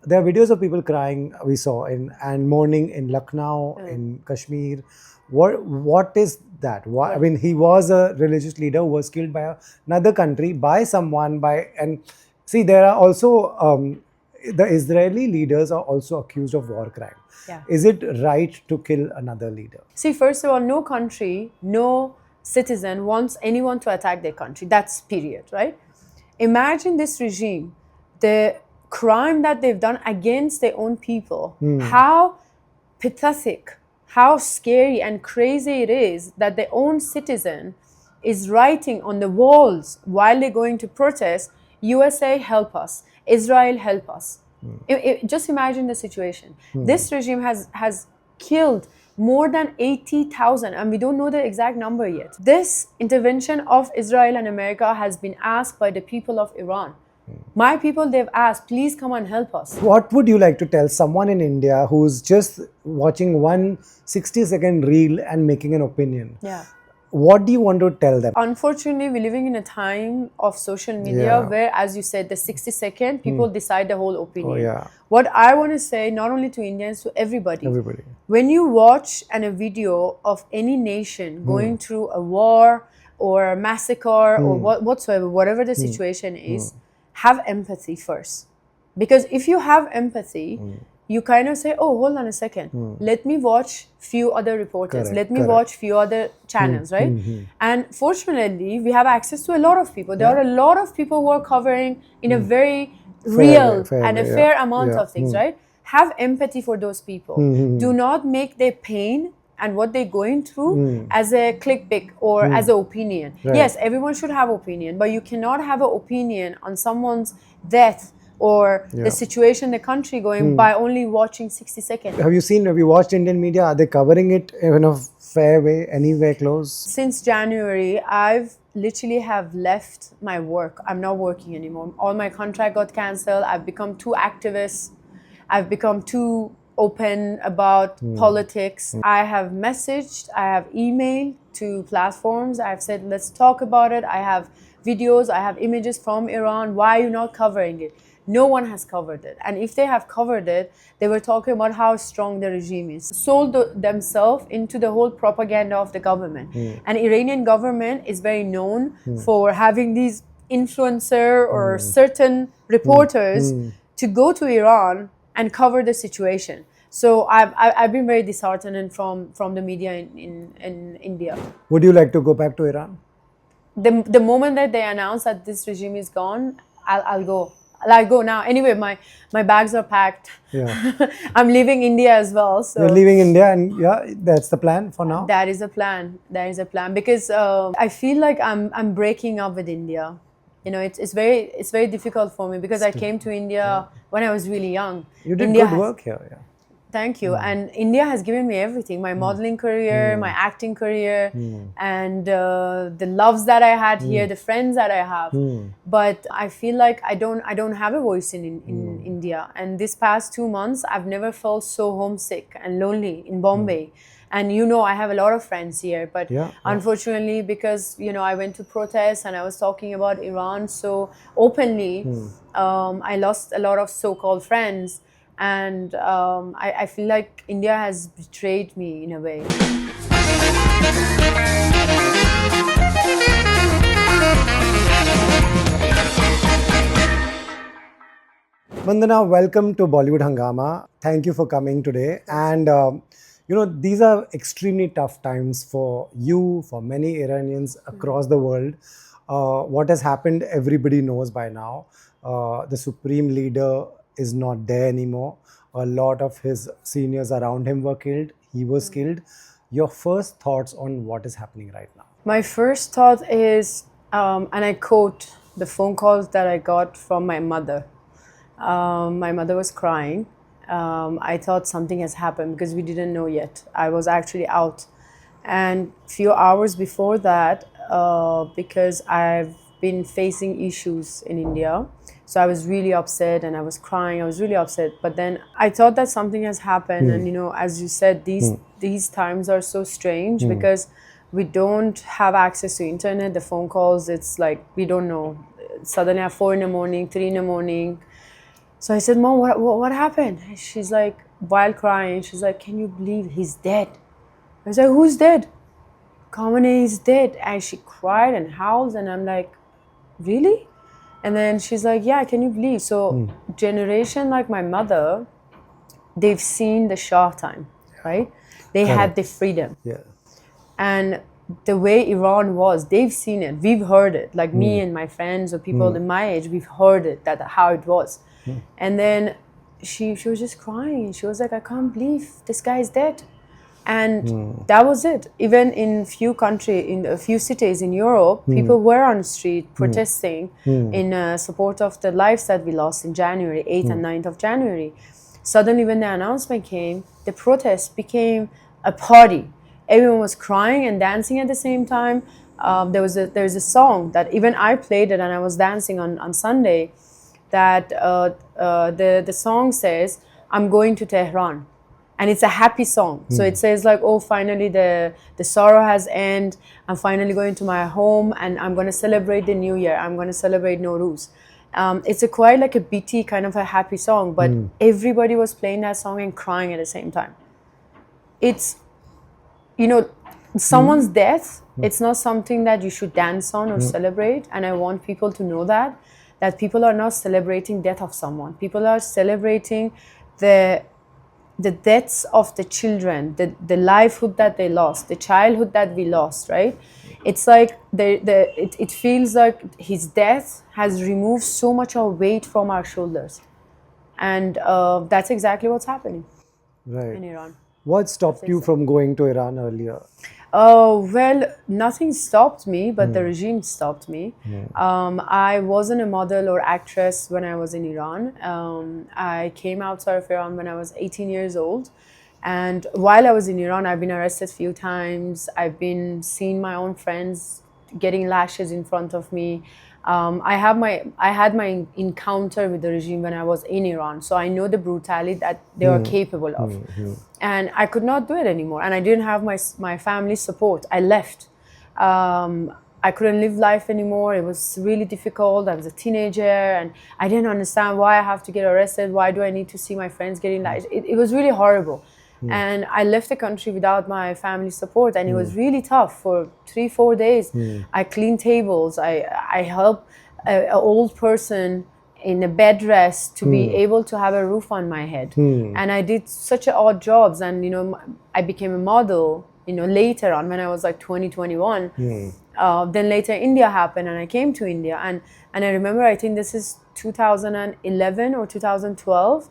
there are videos of people crying we saw and mourning in Lucknow, in Kashmir. What is that? Why, I mean, he was a religious leader who was killed by another country, by someone, and see, there are also the Israeli leaders are also accused of war crime. Yeah. Is it right to kill another leader? See, first of all, no country, no citizen wants anyone to attack their country. That's period, right? Imagine this regime, the crime that they've done against their own people. How pathetic, how scary and crazy it is that their own citizen is writing on the walls while they're going to protest, USA help us, Israel help us. Just imagine the situation. This regime has killed more than 80,000, and we don't know the exact number yet. This intervention of Israel and America has been asked by the people of Iran. My people, they've asked, please come and help us. What would you like to tell someone in India who's just watching one 60-second reel and making an opinion? Yeah. What do you want to tell them? Unfortunately, we're living in a time of social media where, as you said, the 60-second, people decide the whole opinion. Oh, yeah. What I want to say, not only to Indians, to everybody. Everybody. When you watch a video of any nation going through a war or a massacre or whatsoever, whatever the situation is, have empathy first. Because if you have empathy, you kind of say, oh, hold on a second. Let me watch few other reporters. Correct, Let me watch few other channels, right? And fortunately, we have access to a lot of people. There are a lot of people who are covering in a very real and a fair amount of things, right? Have empathy for those people. Do not make their pain and what they're going through as a clickbait or as an opinion. Yes, everyone should have opinion, but you cannot have an opinion on someone's death or the situation, the country going by only watching 60 seconds. Have you watched Indian media? Are they covering it in a fair way, anywhere close? Since January, I've literally have left my work. I'm not working anymore. All my contract got cancelled. I've become too activist. I've become too open about politics. I have messaged, I have emailed to platforms. I've said, let's talk about it. I have videos, I have images from Iran. Why are you not covering it? No one has covered it. And if they have covered it, they were talking about how strong the regime is. Sold themselves into the whole propaganda of the government. And Iranian government is very known for having these influencer or certain reporters to go to Iran and cover the situation. So I've been very disheartened from the media in India. Would you like to go back to Iran? The moment that they announce that this regime is gone, I'll go. I'll go now. Anyway, my bags are packed. Yeah. I'm leaving India as well. So you're leaving India, and that's the plan for now. That is a plan. That is a plan because I feel like I'm breaking up with India. You know, it's very difficult for me because I came to India when I was really young. You did good work here. Yeah. Thank you. And India has given me everything, my modeling career, my acting career, and the loves that I had here, the friends that I have. But I feel like I don't have a voice in India. And this past 2 months, I've never felt so homesick and lonely in Bombay. And I have a lot of friends here, but unfortunately, because I went to protest and I was talking about Iran so openly, I lost a lot of so-called friends. And I feel like India has betrayed me in a way. Mandana, welcome to Bollywood Hungama. Thank you for coming today. And these are extremely tough times for you, for many Iranians across the world. What has happened, everybody knows by now. The supreme leader is not there anymore. A lot of his seniors around him were killed. He was killed. Your first thoughts on what is happening right now? My first thought is, and I quote the phone calls that I got from my mother. My mother was crying. I thought something has happened because we didn't know yet. I was actually out. And a few hours before that, because I've been facing issues in India, so I was really upset and I was crying. I was really upset. But then I thought that something has happened. And, as you said, these times are so strange because we don't have access to internet, the phone calls. It's like, we don't know. Suddenly at 4 in the morning, 3 in the morning, So I said, Mom, what happened? And she's like, while crying, she's like, can you believe he's dead? I was like, who's dead? Khamenei is dead. And she cried and howled, and I'm like, really? And then she's like, yeah, can you believe? So generation like my mother, they've seen the Shah time, right? They had the freedom. Yeah. And the way Iran was, they've seen it, we've heard it. Like me and my friends or people in my age, we've heard it, that how it was. And then she was just crying. She was like, I can't believe this guy is dead. And that was it. Even in in a few cities in Europe, people were on the street protesting in support of the lives that we lost in January, 8th and 9th of January. Suddenly, when the announcement came, the protest became a party. Everyone was crying and dancing at the same time. There's a song that even I played it and I was dancing on Sunday. That the song says, "I'm going to Tehran." And it's a happy song. So it says like, oh, finally the sorrow has ended. I'm finally going to my home and I'm going to celebrate the new year. I'm going to celebrate Nowruz. It's a quite like a beaty kind of a happy song, but everybody was playing that song and crying at the same time. It's, someone's death, it's not something that you should dance on or celebrate. And I want people to know that people are not celebrating death of someone. People are celebrating the deaths of the children, the livelihood that they lost, the childhood that we lost, right? It's like it feels like his death has removed so much of weight from our shoulders. And that's exactly what's happening Right. in Iran. What stopped you from going to Iran earlier? Well, nothing stopped me, but the regime stopped me. I wasn't a model or actress when I was in Iran. I came outside of Iran when I was 18 years old. And while I was in Iran, I've been arrested a few times. I've been seeing my own friends getting lashes in front of me. I had my encounter with the regime when I was in Iran, so I know the brutality that they are capable of, and I could not do it anymore. And I didn't have my family's support. I left. I couldn't live life anymore. It was really difficult. I was a teenager, and I didn't understand why I have to get arrested. Why do I need to see my friends getting lashed? It was really horrible. And I left the country without my family support, and it was really tough for 3-4 days. I cleaned tables. I helped an old person in a bed rest to be able to have a roof on my head. And I did such odd jobs, and I became a model. Later on, when I was like 20, 21. Then later India happened, and I came to India, and I remember, I think this is 2011 or 2012.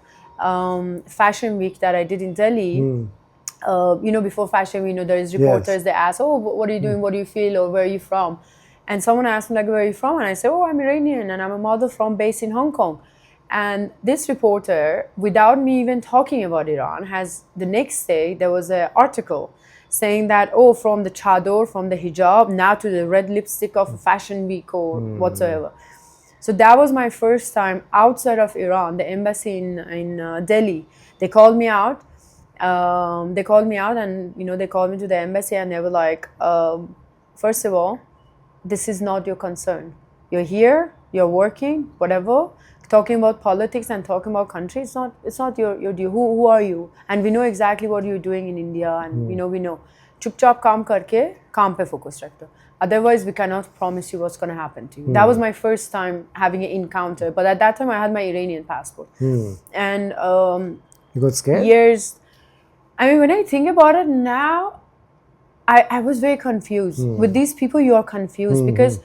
Fashion week that I did in Delhi. Before fashion week, there is reporters. They ask, "Oh, what are you doing? What do you feel? Or where are you from?" And someone asked me like, "Where are you from?" And I said, "Oh, I'm Iranian, and I'm a model based in Hong Kong." And this reporter, without me even talking about Iran, the next day there was an article saying that, oh, from the chador, from the hijab, now to the red lipstick of fashion week or whatsoever. So that was my first time outside of Iran. The embassy in Delhi, they called me out. And they called me to the embassy, and they were like, first of all, this is not your concern. You're here, you're working, whatever. Talking about politics and talking about country, it's not your due. Who are you? And we know exactly what you're doing in India, and we know. Chupchap kaam karke, kaam pe focus rakhto. Otherwise, we cannot promise you what's going to happen to you. That was my first time having an encounter. But at that time, I had my Iranian passport. And you got scared? Years. I mean, when I think about it now, I was very confused. With these people, you are confused because,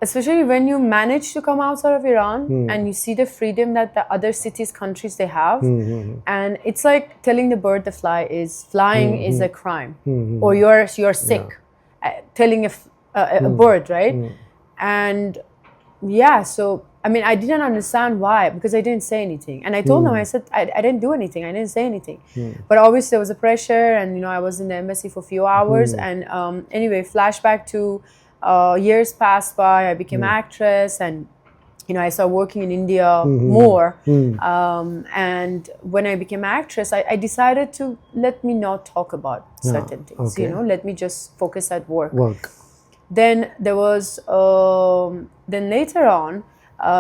especially when you manage to come outside of Iran and you see the freedom that the other cities, countries they have, and it's like telling the bird the flying is a crime, or you're sick. Yeah. Telling a bird, right? And so I mean, I didn't understand why, because I didn't say anything. And I told them, I said, I didn't do anything. I didn't say anything. But obviously there was a pressure, and I was in the embassy for a few hours. And anyway, flashback to years passed by. I became an actress, and I started working in India more. And when I became an actress, I decided to let me not talk about certain things. Okay. Let me just focus at work. Then there was, then later on,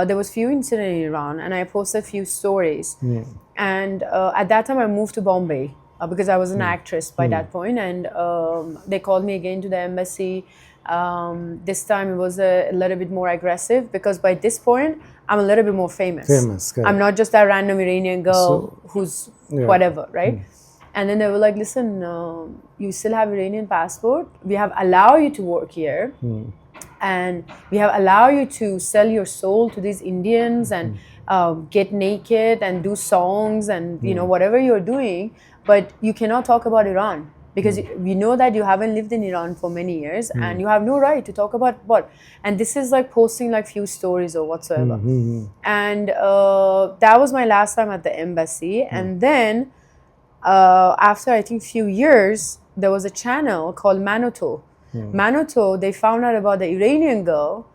there was few incidents in Iran, and I posted few stories. And at that time, I moved to Bombay because I was an actress by that point, and they called me again to the embassy. This time it was a little bit more aggressive because by this point I'm a little bit more famous. Famous, correct. I'm not just that random Iranian girl So, who's yeah. whatever, right? And then they were like, listen, you still have Iranian passport. We have allowed you to work here. And we have allowed you to sell your soul to these Indians and get naked and do songs and, you know, whatever you're doing. But you cannot talk about Iran because we know that you haven't lived in Iran for many years and you have no right to talk about what. And this is like posting like few stories or whatsoever. And that was my last time at the embassy. And then after I think few years, there was a channel called Manoto. Manoto, they found out about the Iranian girl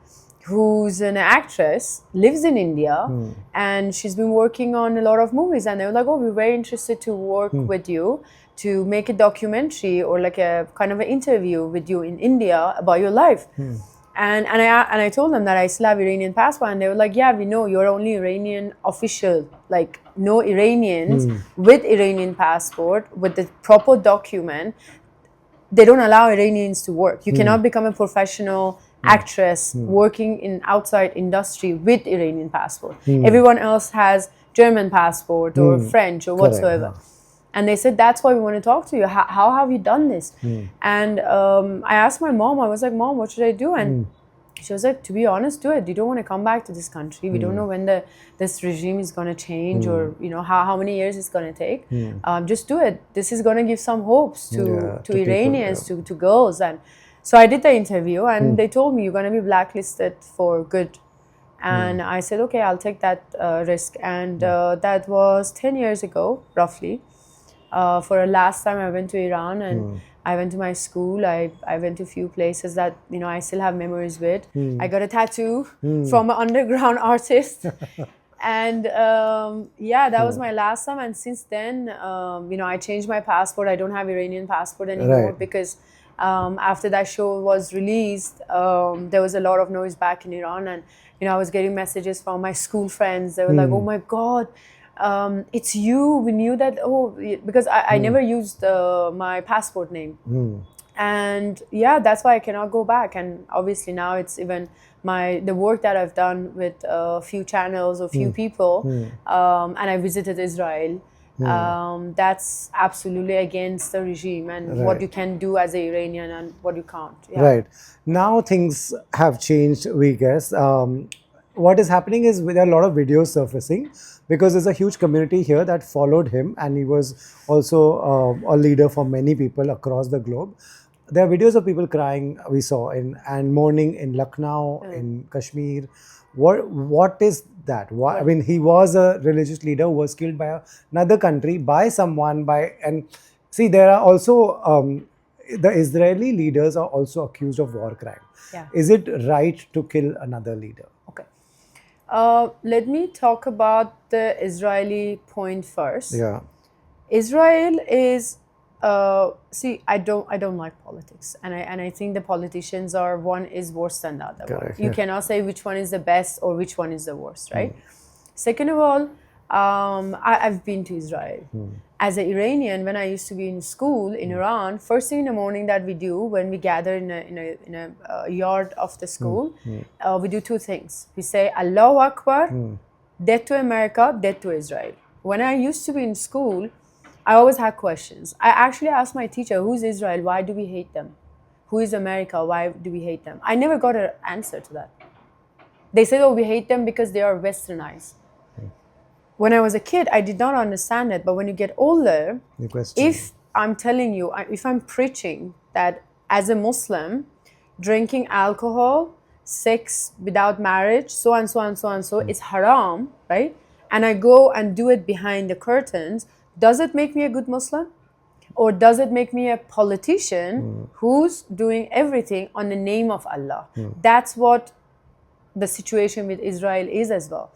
who's an actress, lives in India, and she's been working on a lot of movies. And they were like, oh, we're very interested to work with you to make a documentary or like a kind of an interview with you in India about your life. And I told them that I still have Iranian passport, and they were like, yeah, we know you're only Iranian official, like no Iranians with Iranian passport with the proper document. They don't allow Iranians to work. You cannot become a professional actress working in outside industry with Iranian passport. Everyone else has German passport or French or whatsoever. Correct. And they said, that's why we want to talk to you. How have you done this? And I asked my mom, I was like, Mom, what should I do? And she was like, to be honest, do it. You don't want to come back to this country. We don't know when this regime is going to change or, you know, how many years it's going to take. Just do it. This is going to give some hopes to people, Iranians, to girls. And so I did the interview and they told me, you're going to be blacklisted for good. And I said, okay, I'll take that risk. And that was 10 years ago, roughly. For the last time I went to Iran and I went to my school. I went to a few places that, you know, I still have memories with. I got a tattoo from an underground artist. And yeah, that was my last time. And since then, you know, I changed my passport. I don't have Iranian passport anymore because after that show was released, there was a lot of noise back in Iran. And, you know, I was getting messages from my school friends. They were like, oh my God, it's you. We knew that, because I never used my passport name. And yeah, that's why I cannot go back. And obviously now it's even the work that I've done with a few channels or few people, and I visited Israel. That's absolutely against the regime and what you can do as an Iranian and what you can't. Yeah. Right. Now things have changed, we guess. What is happening is there are a lot of videos surfacing because there's a huge community here that followed him, and he was also a leader for many people across the globe. There are videos of people crying, we saw, and mourning in Lucknow, in Kashmir. What is that? Why, I mean, he was a religious leader who was killed by another country, by someone, and see, there are also the Israeli leaders are also accused of war crime. Yeah. Is it right to kill another leader? Okay. Let me talk about the Israeli point first. Yeah. Israel is see, I don't like politics, and I think the politicians are one is worse than the other one. You cannot say which one is the best or which one is the worst, right? Second of all, I've been to Israel. As an Iranian, when I used to be in school in Iran, first thing in the morning that we do when we gather in a yard of the school, we do two things. We say Allahu Akbar, death to America, death to Israel. When I used to be in school, I always had questions. I actually asked my teacher, who's Israel? Why do we hate them? Who is America? Why do we hate them? I never got an answer to that. They said, oh, we hate them because they are westernized. When I was a kid, I did not understand it. But when you get older, if I'm telling you, if I'm preaching that as a Muslim, drinking alcohol, sex without marriage, so and so and so and so, is haram, right? And I go and do it behind the curtains, does it make me a good Muslim? Or does it make me a politician who's doing everything on the name of Allah? That's what the situation with Israel is as well.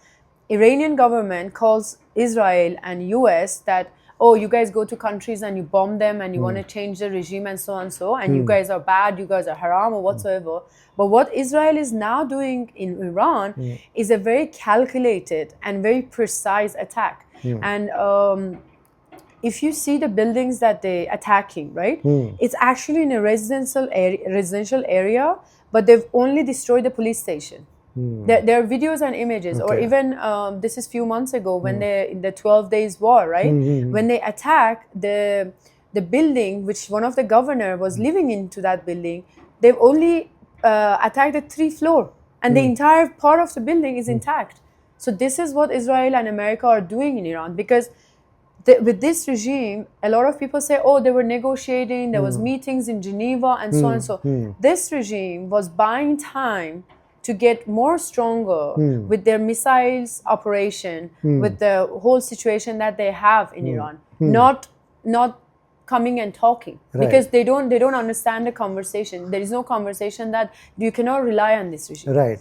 Iranian government calls Israel and US that oh, you guys go to countries and you bomb them and you want to change the regime and so on, and you guys are bad, you guys are haram or whatsoever. But what Israel is now doing in Iran is a very calculated and very precise attack. And if you see the buildings that they're attacking, right, it's actually in a residential area, but they've only destroyed the police station. There are videos and images, or even this is few months ago when they in the 12 days war, right, when they attack the building which one of the governor was living into that building, they've only attacked the 3rd floor, and the entire part of the building is intact. So this is what Israel and America are doing in Iran, because with this regime, a lot of people say, oh, they were negotiating, there was meetings in Geneva and so on. So this regime was buying time to get more stronger with their missiles operation, with the whole situation that they have in Iran, not coming and talking, because they don't understand the conversation. There is no conversation, that you cannot rely on this regime. Right.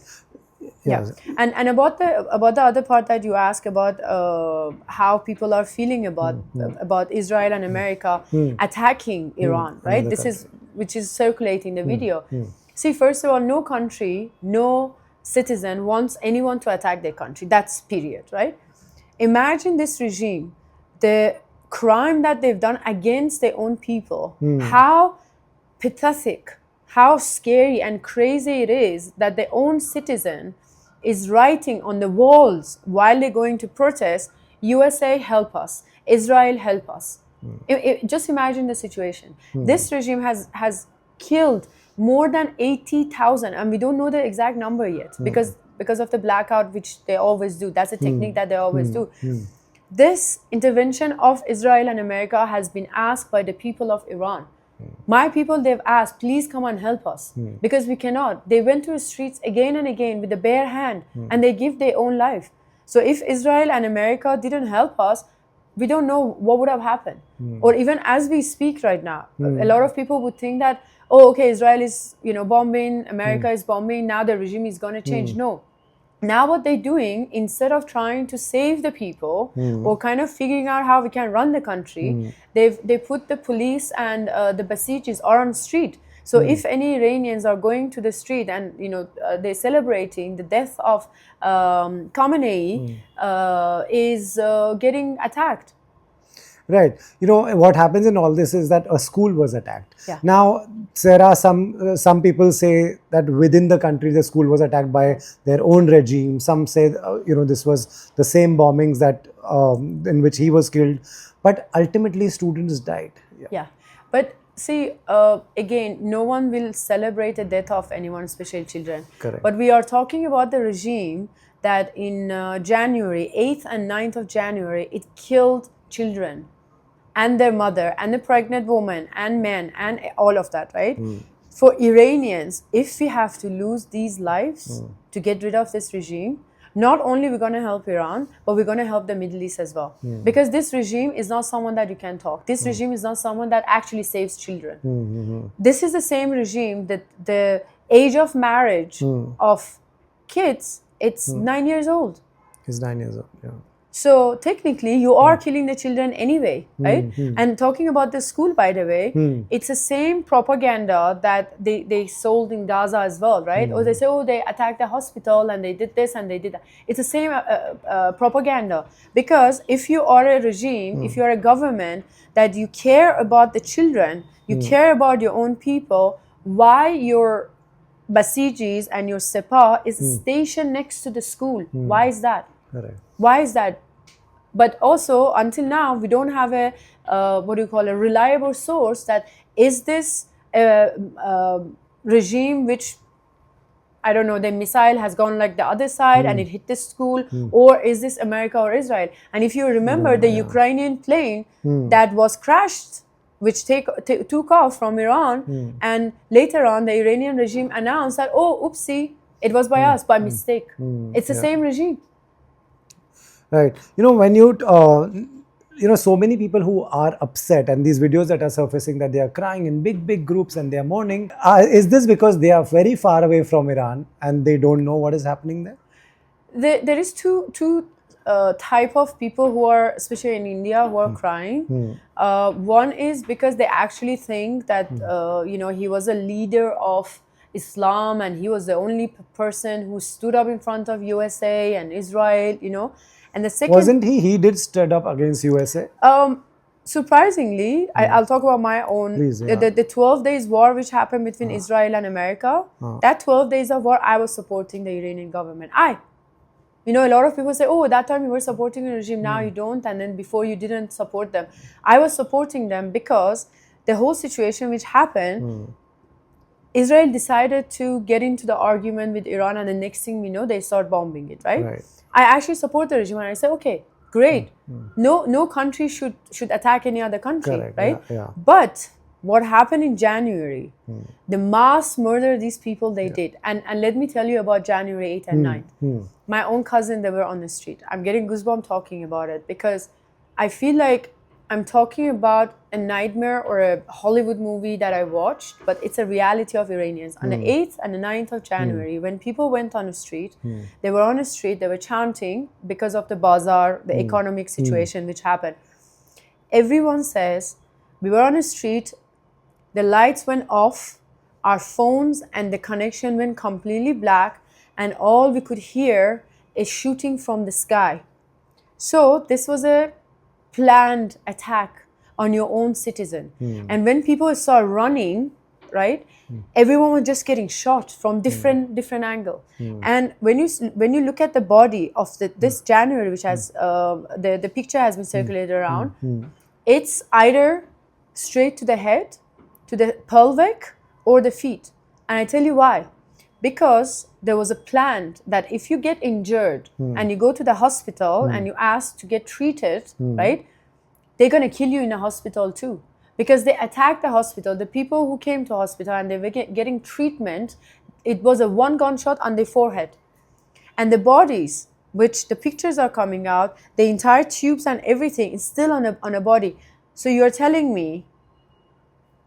Yeah. And about the other part that you ask about how people are feeling about Israel and America attacking Iran, right? This is which is circulating the video. See, first of all, no country, no citizen wants anyone to attack their country. That's period, right? Imagine this regime, the crime that they've done against their own people. How pathetic, how scary and crazy it is that their own citizen is writing on the walls while they're going to protest, USA help us, Israel help us. Just imagine the situation. This regime has killed more than 80,000, and we don't know the exact number yet, because of the blackout, which they always do. That's a technique that they always do. This intervention of Israel and America has been asked by the people of Iran. My people, they've asked, please come and help us, because we cannot. They went to the streets again and again with the bare hand, and they give their own life. So if Israel and America didn't help us, we don't know what would have happened. Or even as we speak right now, a lot of people would think that, oh, okay, Israel is bombing, America is bombing, now the regime is going to change. No. Now what they're doing, instead of trying to save the people or kind of figuring out how we can run the country, they put the police and the Basijis are on the street. So if any Iranians are going to the street and they're celebrating the death of Khamenei, is getting attacked. Right. What happens in all this is that a school was attacked. Yeah. Now, there are some people say that within the country the school was attacked by their own regime. Some say, this was the same bombings that in which he was killed. But ultimately, students died. Yeah. But see, again, no one will celebrate the death of anyone, especially children. Correct. But we are talking about the regime that in January, 8th and 9th of January, it killed children and their mother and the pregnant woman and men and all of that, right? For Iranians, if we have to lose these lives to get rid of this regime, not only we're going to help Iran, but we're going to help the Middle East as well. Because this regime is not someone that you can talk. This regime is not someone that actually saves children. This is the same regime that the age of marriage of kids, it's 9 years old. He's 9 years old, yeah. So technically, you are killing the children anyway, right? And talking about the school, by the way, it's the same propaganda that they sold in Gaza as well, right? Or they say, oh, they attacked the hospital and they did this and they did that. It's the same propaganda. Because if you are a regime, if you are a government that you care about the children, you care about your own people, why your Basijis and your Sepah is stationed next to the school? Why is that? Correct. Why is that? But also, until now, we don't have a a reliable source that is this regime which, I don't know, the missile has gone like the other side and it hit the school, or is this America or Israel? And if you remember the Ukrainian plane that was crashed, which took off from Iran, and later on the Iranian regime announced that, oh, oopsie, it was by us, by mistake. It's the same regime. Right. When so many people who are upset, and these videos that are surfacing that they are crying in big groups and they are mourning, is this because they are very far away from Iran and they don't know what is happening there? There is two type of people who are, especially in India, who are crying. One is because they actually think that he was a leader of Islam and he was the only person who stood up in front of USA and Israel. And the second, Wasn't he? He did stood up against USA. surprisingly, I'll talk about my own. Please, yeah. The 12 days war which happened between Israel and America, that 12 days of war, I was supporting the Iranian government. A lot of people say, oh, that time you were supporting a regime, now you don't, and then before you didn't support them. I was supporting them because the whole situation which happened, Israel decided to get into the argument with Iran, and the next thing we know, they start bombing it, right? I actually support the regime, and I say, okay, great. No country should attack any other country, Correct. right? Yeah. But what happened in January, the mass murder these people they did, and let me tell you about January 8th and 9th. My own cousin, they were on the street. I'm getting goosebumps talking about it because I feel like I'm talking about a nightmare or a Hollywood movie that I watched, but it's a reality of Iranians. On the 8th and the 9th of January, when people went on the street, they were on the street, they were chanting because of the bazaar, the economic situation which happened. Everyone says, we were on the street, the lights went off, our phones and the connection went completely black, and all we could hear is shooting from the sky. So this was a planned attack on your own citizen. And when people saw running, right, everyone was just getting shot from different angle. And when you look at the body of this January, which has the picture has been circulated around, it's either straight to the head, to the pelvic, or the feet. And I tell you why. Because there was a plan that if you get injured and you go to the hospital and you ask to get treated, right, they're going to kill you in a hospital too. Because they attacked the hospital. The people who came to hospital and they were getting treatment, it was a one gunshot on their forehead. And the bodies, which the pictures are coming out, the entire tubes and everything is still on a body. So you're telling me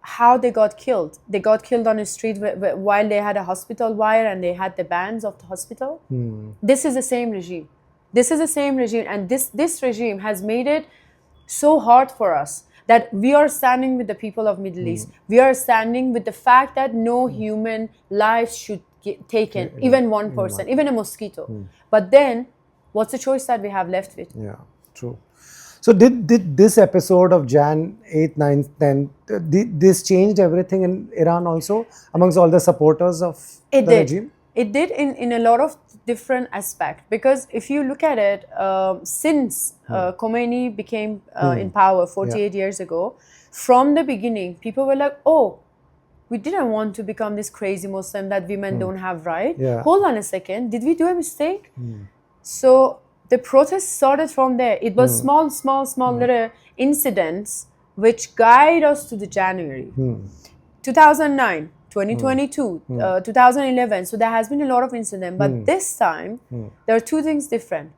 how they got killed. They got killed on the street while they had a hospital wire and they had the bands of the hospital. This is the same regime. This is the same regime, and this regime has made it so hard for us that we are standing with the people of Middle East. We are standing with the fact that no human life should get taken, even one person, even a mosquito. But then, what's the choice that we have left with? Yeah, true. So did this episode of Jan 8th, 9th, 10th, this changed everything in Iran also amongst all the supporters of the regime? It did in a lot of different aspects, because if you look at it, since Khomeini became in power 48 years ago, from the beginning, people were like, oh, we didn't want to become this crazy Muslim that women don't have right. Hold on a second, did we do a mistake? So the protest started from there. It was small little incidents which guide us to the January. 2009, 2022, 2011. So there has been a lot of incidents. But this time, there are two things different.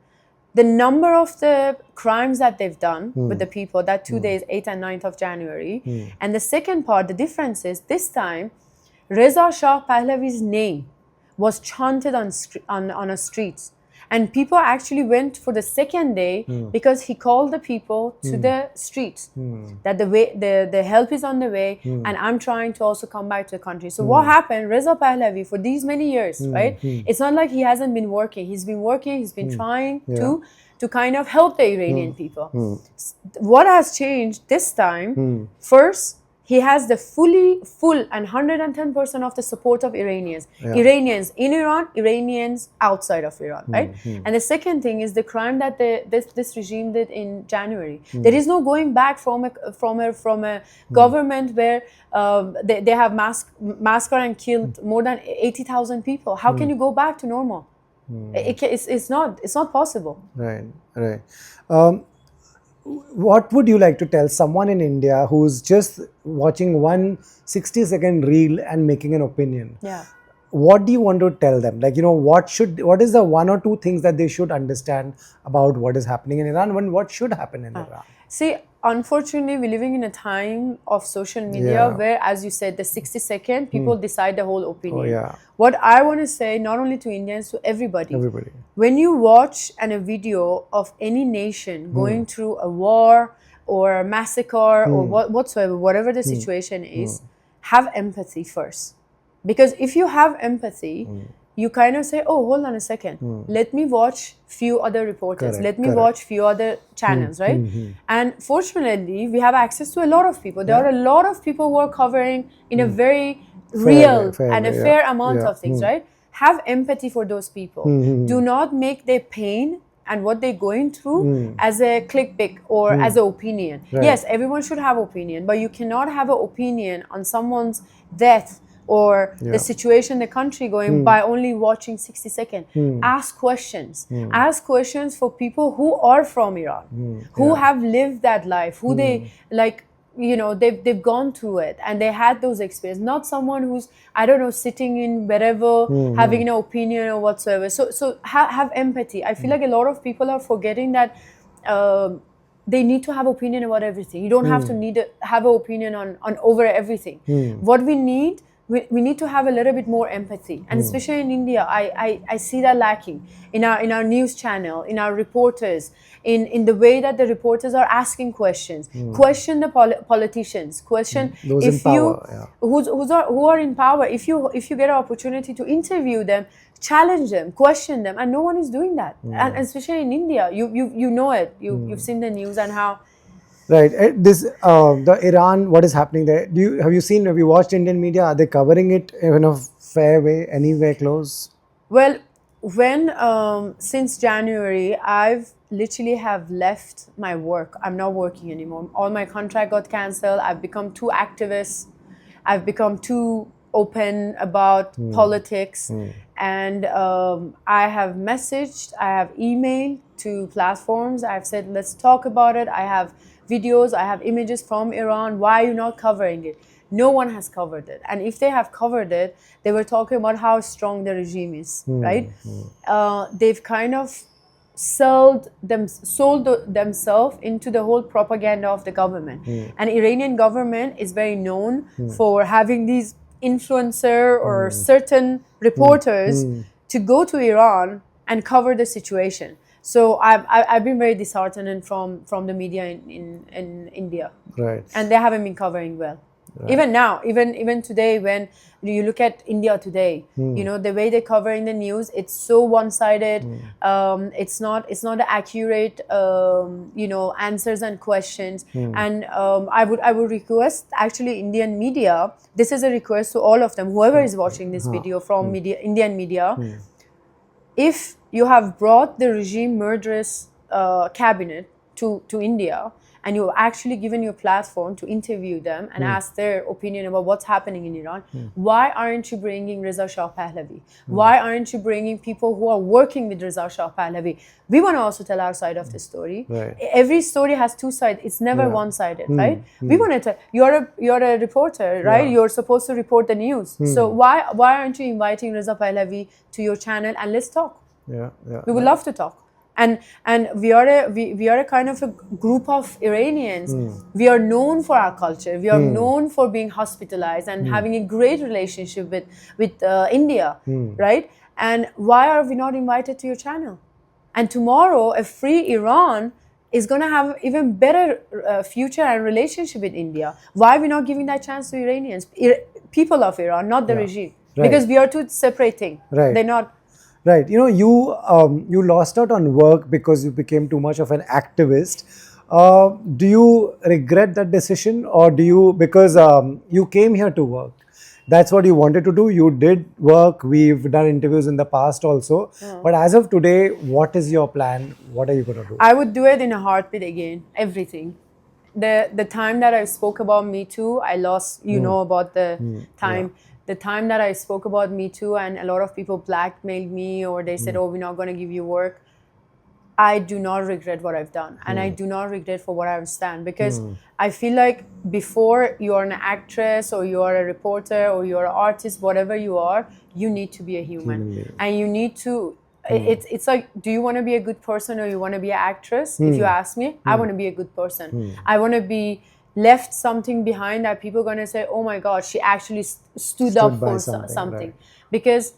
The number of the crimes that they've done with the people, that 2 days, 8th and 9th of January. And the second part, the difference is this time, Reza Shah Pahlavi's name was chanted on the streets. And people actually went for the second day because he called the people to the streets that the help is on the way, and I'm trying to also come back to the country. So what happened? Reza Pahlavi, for these many years, right? It's not like he hasn't been working. He's been working. He's been trying to kind of help the Iranian people. What has changed this time? First, he has the full and 110% of the support of Iranians. Iranians in Iran, Iranians outside of Iran, right? And the second thing is the crime that this regime did in January. There is no going back from a government where they have massacred and killed more than 80,000 people. How can you go back to normal? It's not possible. Right. What would you like to tell someone in India who's just watching one 60-second reel and making an opinion? Yeah. what do you want to tell them? Like, what is the one or two things that they should understand about what is happening in Iran, when what should happen in Iran? See, unfortunately, we're living in a time of social media Yeah. where, as you said, the 60-second people decide the whole opinion. yeah. What I want to say, not only to Indians, to everybody, Everybody. when you watch a video of any nation going through a war or a massacre or whatsoever, whatever the situation is, have empathy first. Because if you have empathy, you kind of say, oh, hold on a second. Let me watch few other reporters. Correct, Let me correct. watch few other channels, right? And fortunately, we have access to a lot of people. There are a lot of people who are covering in a very real fair and a way, fair yeah. amount Yeah. of things, right? Have empathy for those people. Do not make their pain and what they're going through as a clickbait or as an opinion. Right. Yes, everyone should have opinion, but you cannot have an opinion on someone's death or the situation the country going by only watching 60 seconds. Ask questions. Ask questions for people who are from Iran, who have lived that life, who they like, they've gone through it and they had those experiences, not someone who's, I don't know, sitting in wherever having an opinion or whatsoever. So have empathy. I feel like a lot of people are forgetting that they need to have opinion about everything. You don't have to have an opinion on over everything. What we need, we need to have a little bit more empathy, and especially in India, I see that lacking in our news channel, in our reporters, in the way that the reporters are asking questions. Question the politicians. Question Those if in you power, yeah. who are in power. If you get an opportunity to interview them, challenge them, question them, and no one is doing that. And especially in India, you know it. You've seen the news and how. Right. The Iran, what is happening there? Have you watched Indian media? Are they covering it in a fair way, anywhere close? Well, when since January, I've literally have left my work. I'm not working anymore. All my contract got cancelled. I've become too activist. I've become too open about politics, and I have messaged, I have emailed to platforms. I've said, let's talk about it. I have videos, I have images from Iran. Why are you not covering it? No one has covered it, and if they have covered it, they were talking about how strong the regime is, right? They've kind of sold themselves into the whole propaganda of the government. And Iranian government is very known for having these influencer or certain reporters to go to Iran and cover the situation. So I've been very disheartened from the media in India, Right. and they haven't been covering well. Even now, even today, when you look at India today, the way they're covering the news, it's so one-sided. It's not accurate, answers and questions. And I would request, actually, Indian media. This is a request to all of them, whoever is watching this video from Indian media. If you have brought the regime murderous cabinet to India, and you've actually given your platform to interview them and ask their opinion about what's happening in Iran, why aren't you bringing Reza Shah Pahlavi? Why aren't you bringing people who are working with Reza Shah Pahlavi? We want to also tell our side of the story. Right. Every story has two sides. It's never one-sided, right? We want to tell, you're a reporter, right? You're supposed to report the news. So why aren't you inviting Reza Pahlavi to your channel and let's talk? Yeah. We would love to talk. And we are a kind of a group of Iranians. We are known for our culture. We are known for being hospitalized and having a great relationship with India, right? And why are we not invited to your channel? And tomorrow, a free Iran is going to have even better future and relationship with India. Why are we not giving that chance to Iranians, people of Iran, not the regime? Right. Because we are two separate things. Right. They're not. Right. You lost out on work because you became too much of an activist. Do you regret that decision, or because you came here to work? That's what you wanted to do. You did work. We've done interviews in the past also. But as of today, what is your plan? What are you going to do? I would do it in a heartbeat again. Everything. The time that I spoke about Me Too, I lost. About the time. Yeah. The time that I spoke about Me Too, and a lot of people blackmailed me, or they said, "Oh, we're not going to give you work." I do not regret what I've done, and I do not regret for what I stand, because I feel like before you are an actress or you are a reporter or you're an artist, whatever you are, you need to be a human, being. and you need to. It's like, do you want to be a good person or you want to be an actress? If you ask me, I want to be a good person. I want to be left something behind that people are going to say, oh my God, she actually stood up by for something, right. Because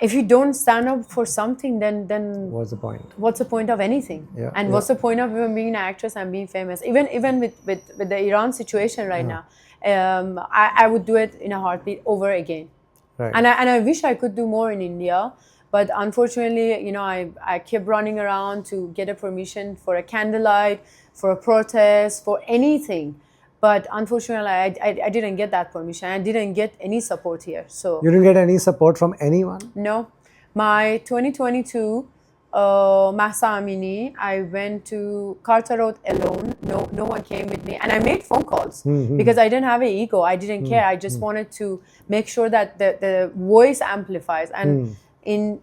if you don't stand up for something, then What's the point? what's the point of anything? Yeah, And yeah. what's the point of even being an actress and being famous? Even with the Iran situation right now, I would do it in a heartbeat over again. Right. And I wish I could do more in India, but unfortunately, I kept running around to get a permission for a candlelight, for a protest, for anything. But unfortunately, I didn't get that permission. I didn't get any support here. So You didn't get any support from anyone? no. My 2022 Mahsa Amini, I went to Carter Road alone. No one came with me. And I made phone calls because I didn't have an ego. I didn't care. I just wanted to make sure that the voice amplifies. And in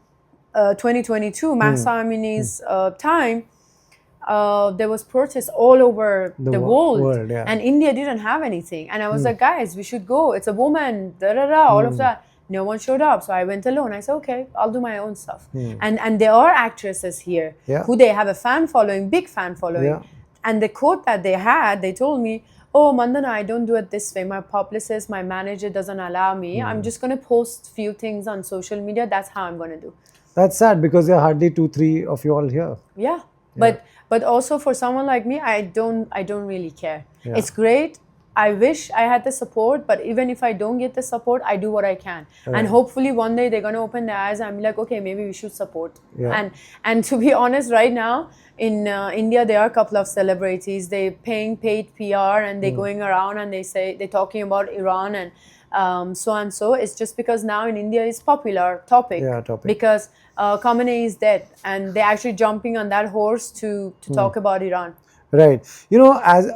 2022, Mahsa Amini's time, there was protests all over the world, yeah. and India didn't have anything. And I was like, guys, we should go. It's a woman, all of that. No one showed up, so I went alone. I said, okay, I'll do my own stuff. And there are actresses here Yeah. who they have a fan following, big fan following. Yeah. And the quote that they had, they told me, oh, Mandana, I don't do it this way. My publicist, my manager doesn't allow me. I'm just going to post few things on social media. That's how I'm going to do. That's sad because there are hardly 2-3 of you all here. Yeah. But also for someone like me, I don't really care. Yeah. It's great. I wish I had the support, but even if I don't get the support, I do what I can. And hopefully one day they're gonna open their eyes and be like, okay, maybe we should support. Yeah. And to be honest, right now in India, there are a couple of celebrities. They're paying paid PR and they're going around and they're talking about Iran and so and so. It's just because now in India it's popular topic. Yeah, topic. Because Khamenei is dead, and they're actually jumping on that horse to talk about Iran. Right. As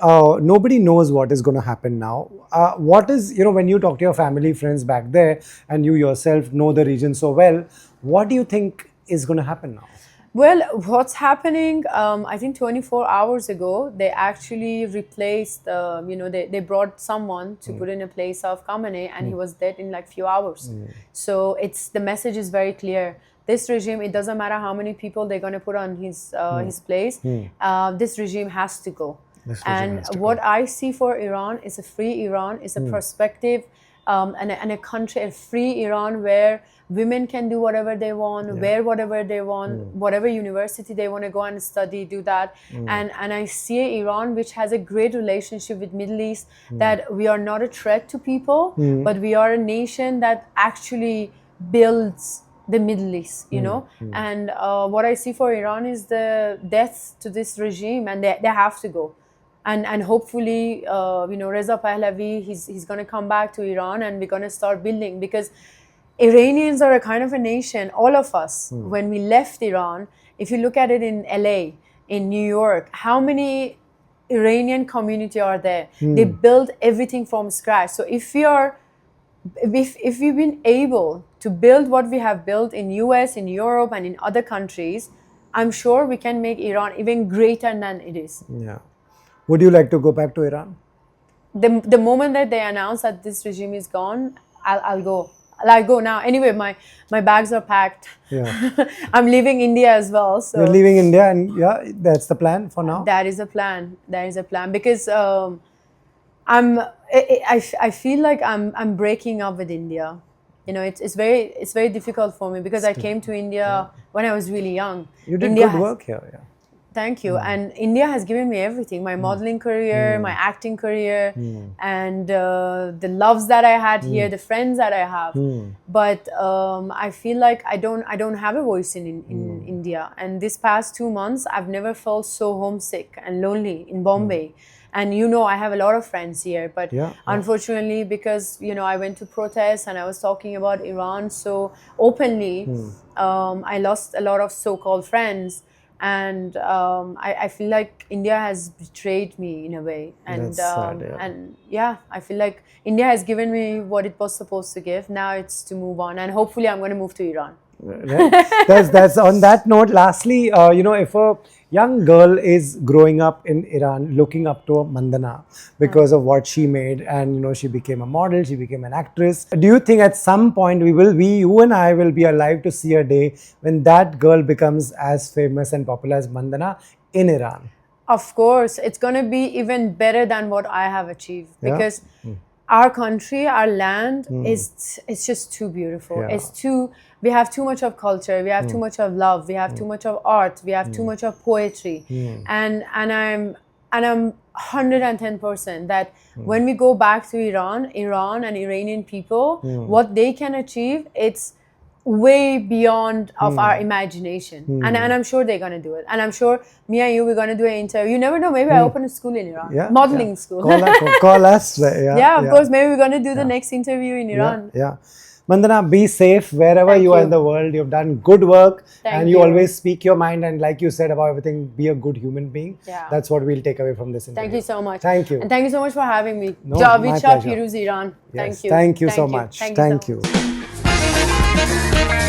nobody knows what is going to happen now. What is, when you talk to your family, friends back there, and you yourself know the region so well, what do you think is going to happen now? Well, what's happening, I think 24 hours ago, they actually replaced, they brought someone to put in a place of Khamenei, and he was dead in like few hours. So the message is very clear. This regime, it doesn't matter how many people they're going to put on his place, this regime has to go. And what I see for Iran is a free Iran, is a perspective, and a country, a free Iran where women can do whatever they want, wear whatever they want, whatever university they want to go and study, do that. And I see Iran which has a great relationship with Middle East, that we are not a threat to people, but we are a nation that actually builds the Middle East, And what I see for Iran is the death to this regime, and they have to go. And hopefully, Reza Pahlavi, he's going to come back to Iran, and we're going to start building, because Iranians are a kind of a nation, all of us, when we left Iran, if you look at it in LA, in New York, how many Iranian community are there? They build everything from scratch. So if we've been able to build what we have built in US, in Europe, and in other countries, I'm sure we can make Iran even greater than it is. Yeah. Would you like to go back to Iran? The moment that they announce that this regime is gone, I'll go. I'll go now. Anyway, my bags are packed. Yeah. I'm leaving India as well. So you're leaving India, and that's the plan for now? That is a plan. That is a plan, because I feel like I'm breaking up with India. It's very difficult for me, because I came to India when I was really young. You did good work here, yeah. Thank you. And India has given me everything: my modeling career, my acting career, and the loves that I had here, the friends that I have. But I feel like I don't have a voice in India. And this past 2 months, I've never felt so homesick and lonely in Bombay. And I have a lot of friends here, but unfortunately, because I went to protest and I was talking about Iran so openly, I lost a lot of so-called friends. And I feel like India has betrayed me in a way. And That's sad, and I feel like India has given me what it was supposed to give. Now it's to move on, and hopefully I'm going to move to Iran. Right? That's on that note. Lastly, if a young girl is growing up in Iran, looking up to Mandana because of what she made, and she became a model, she became an actress. Do you think at some point you and I will be alive to see a day when that girl becomes as famous and popular as Mandana in Iran? Of course, it's going to be even better than what I have achieved, Yeah. because our country, our land is it's just too beautiful. Yeah. We have too much of culture, we have too much of love, we have too much of art, we have too much of poetry. And I'm 110% that when we go back to Iran and Iranian people, what they can achieve, it's way beyond of our imagination. And I'm sure they're gonna do it. And I'm sure me and you, we're gonna do an interview. You never know, maybe I open a school in Iran. Yeah, Modeling yeah. school. Call us. Yeah, Yeah, of course, maybe we're gonna do the next interview in Iran. Yeah. Mandana, be safe wherever Thank you are you. in the world. You've done good work, Thank and you you. always speak your mind. And like you said about everything, be a good human being. Yeah. That's what we'll take away from this interview. Thank you so much. Thank you. And thank you so much for having me. No, Javid my Shah, pleasure. Piruz, Iran. Yes, Thank you. Thank you so much. Thank you so much.